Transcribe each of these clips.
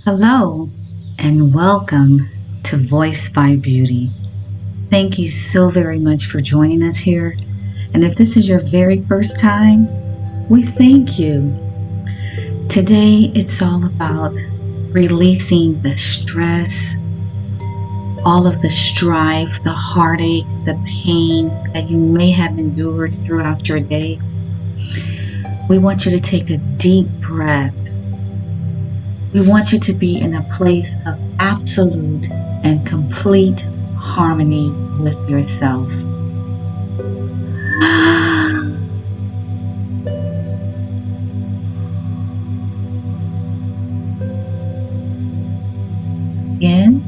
Hello and welcome to Voice by Beauty. Thank you so very much for joining us here. And if this is your very first time, we thank you. Today it's all about releasing the stress, all of the strife, the heartache, the pain that you may have endured throughout your day. We want you to take a deep breath. We want you to be in a place of absolute and complete harmony with yourself. Again,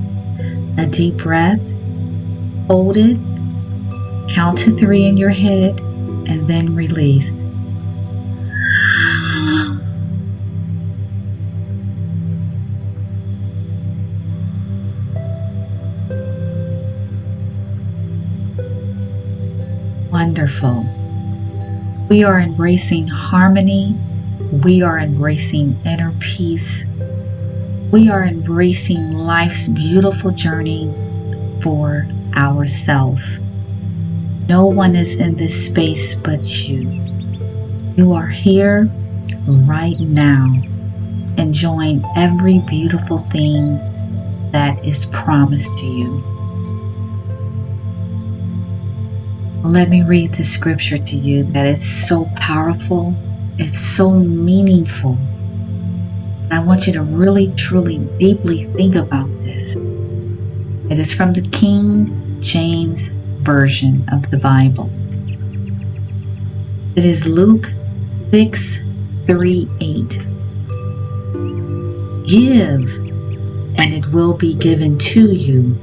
a deep breath. Hold it. Count to 3 in your head and then release. Wonderful. We are embracing harmony. We are embracing inner peace. We are embracing life's beautiful journey for ourselves. No one is in this space but you. You are here right now, enjoying every beautiful thing that is promised to you. Let me read the scripture to you that is so powerful, it's so meaningful. I want you to really, truly, deeply think about this. It is from the King James Version of the Bible. It is Luke 6:3-8. Give, and it will be given to you.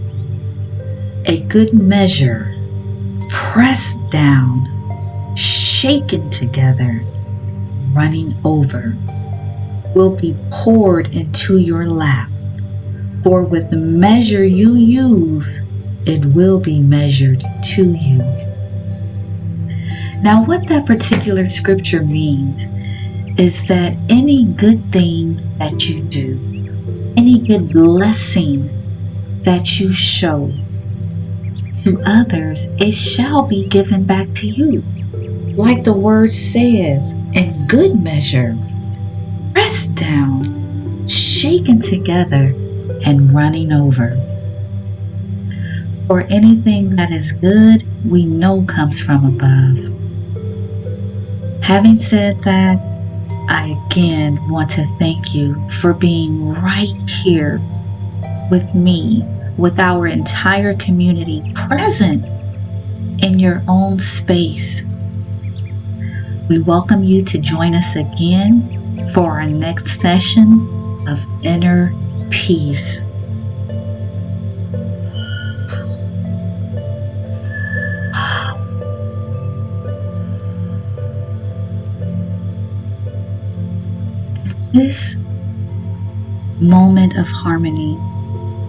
A good measure, pressed down, shaken together, running over, will be poured into your lap. For with the measure you use, it will be measured to you. Now, what that particular scripture means is that any good thing that you do, any good blessing that you show to others, it shall be given back to you. Like the word says, in good measure, pressed down, shaken together, and running over. For anything that is good, we know comes from above. Having said that, I again want to thank you for being right here with me, with our entire community present in your own space. We welcome you to join us again for our next session of inner peace. If this moment of harmony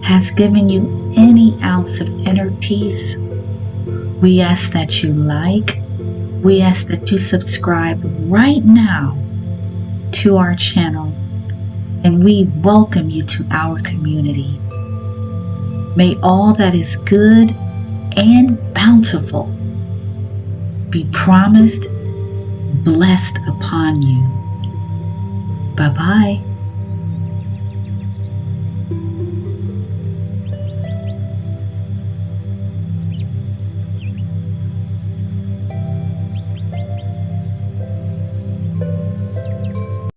has given you any ounce of inner peace, we ask that you we ask that you subscribe right now to our channel, and we welcome you to our community. May all that is good and bountiful be promised, blessed upon you. Bye-bye.